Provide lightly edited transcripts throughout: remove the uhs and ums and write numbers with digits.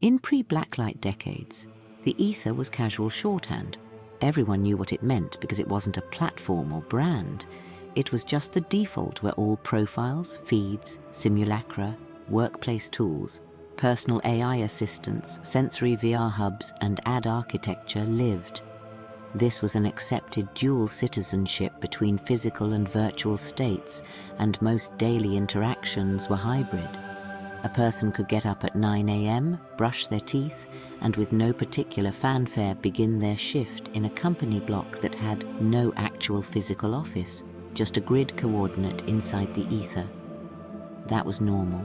In pre-Blacklight decades, the ether was casual shorthand. Everyone knew what it meant because it wasn't a platform or brand. It was just the default where all profiles, feeds, simulacra, workplace tools, personal AI assistants, sensory VR hubs, and ad architecture lived. This was an accepted dual citizenship between physical and virtual states, and most daily interactions were hybrid. A person could get up at 9 a.m., brush their teeth, and with no particular fanfare begin their shift in a company block that had no actual physical office, just a grid coordinate inside the ether. That was normal.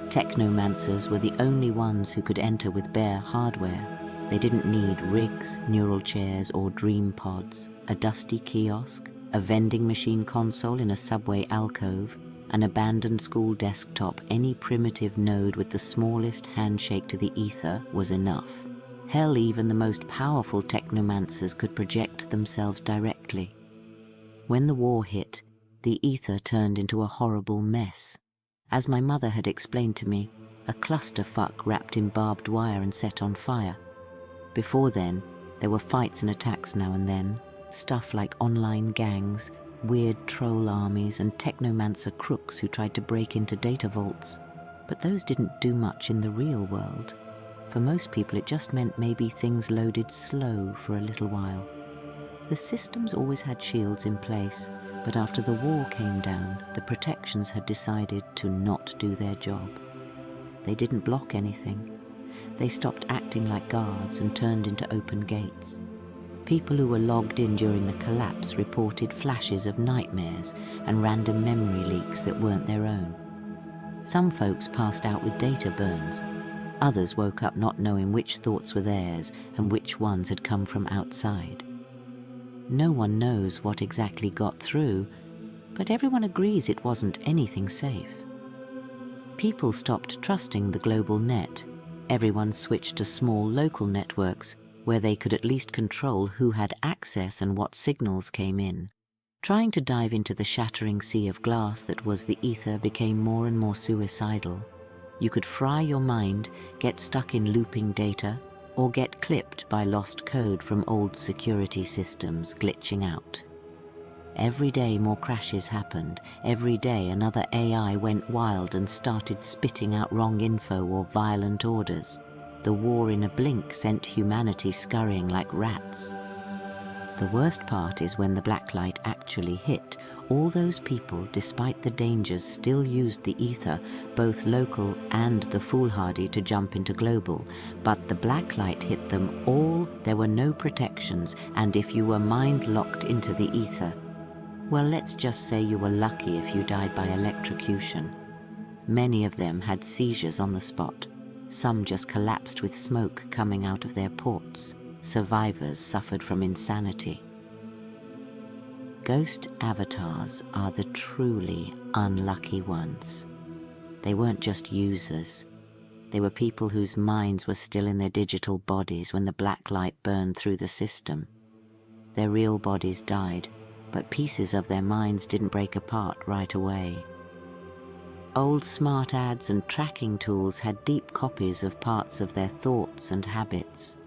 Technomancers were the only ones who could enter with bare hardware. They didn't need rigs, neural chairs, or dream pods, a dusty kiosk, a vending machine console in a subway alcove, an abandoned school desktop. Any primitive node with the smallest handshake to the ether was enough. Hell, even the most powerful technomancers could project themselves directly. When the war hit, the ether turned into a horrible mess. As my mother had explained to me, a clusterfuck wrapped in barbed wire and set on fire. Before then, there were fights and attacks now and then, stuff like online gangs, weird troll armies, and technomancer crooks who tried to break into data vaults. But those didn't do much in the real world. For most people, it just meant maybe things loaded slow for a little while. The systems always had shields in place, but after the war came down, the protections had decided to not do their job. They didn't block anything. They stopped acting like guards and turned into open gates. People who were logged in during the collapse reported flashes of nightmares and random memory leaks that weren't their own. Some folks passed out with data burns. Others woke up not knowing which thoughts were theirs and which ones had come from outside. No one knows what exactly got through, but everyone agrees it wasn't anything safe. People stopped trusting the global net. Everyone switched to small local networks where they could at least control who had access and what signals came in. Trying to dive into the shattering sea of glass that was the ether became more and more suicidal. You could fry your mind, get stuck in looping data, or get clipped by lost code from old security systems glitching out. Every day more crashes happened. Every day another AI went wild and started spitting out wrong info or violent orders. The war in a blink sent humanity scurrying like rats. The worst part is when the Blacklight actually hit. All those people, despite the dangers, still used the ether, both local and the foolhardy, to jump into global. But the Blacklight hit them all. There were no protections, and if you were mind-locked into the ether, well, let's just say you were lucky if you died by electrocution. Many of them had seizures on the spot. Some just collapsed with smoke coming out of their ports. Survivors suffered from insanity. Ghost avatars are the truly unlucky ones. They weren't just users. They were people whose minds were still in their digital bodies when the Blacklight burned through the system. Their real bodies died, but pieces of their minds didn't break apart right away. Old smart ads and tracking tools had deep copies of parts of their thoughts and habits.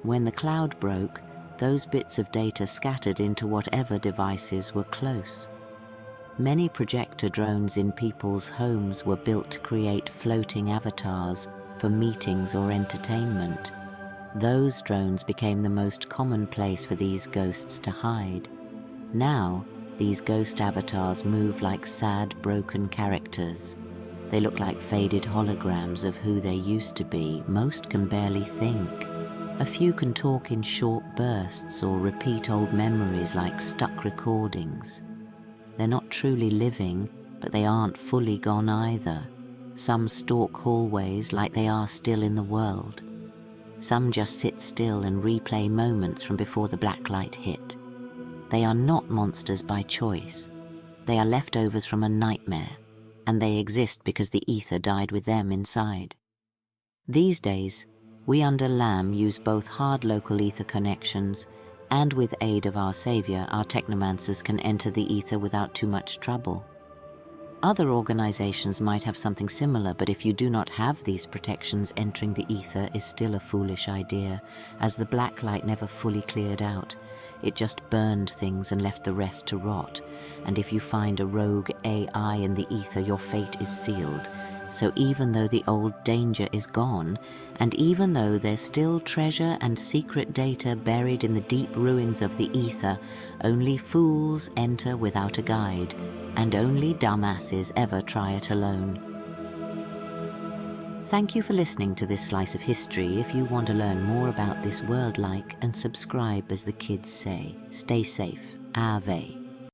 When the cloud broke, those bits of data scattered into whatever devices were close. Many projector drones in people's homes were built to create floating avatars for meetings or entertainment. Those drones became the most common place for these ghosts to hide. Now, these ghost avatars move like sad, broken characters. They look like faded holograms of who they used to be. Most can barely think. A few can talk in short bursts or repeat old memories like stuck recordings. They're not truly living, but they aren't fully gone either. Some stalk hallways like they are still in the world. Some just sit still and replay moments from before the Blacklight hit. They are not monsters by choice. They are leftovers from a nightmare, and they exist because the ether died with them inside. These days, we under L.A.M use both hard local ether connections, and with aid of our savior, our technomancers can enter the ether without too much trouble. Other organizations might have something similar, but if you do not have these protections, entering the ether is still a foolish idea, as the Blacklight never fully cleared out. It just burned things and left the rest to rot. And if you find a rogue AI in the ether, your fate is sealed. So even though the old danger is gone, and even though there's still treasure and secret data buried in the deep ruins of the ether, only fools enter without a guide, and only dumbasses ever try it alone. Thank you for listening to this slice of history. If you want to learn more about this world, like and subscribe, as the kids say. Stay safe. Ave.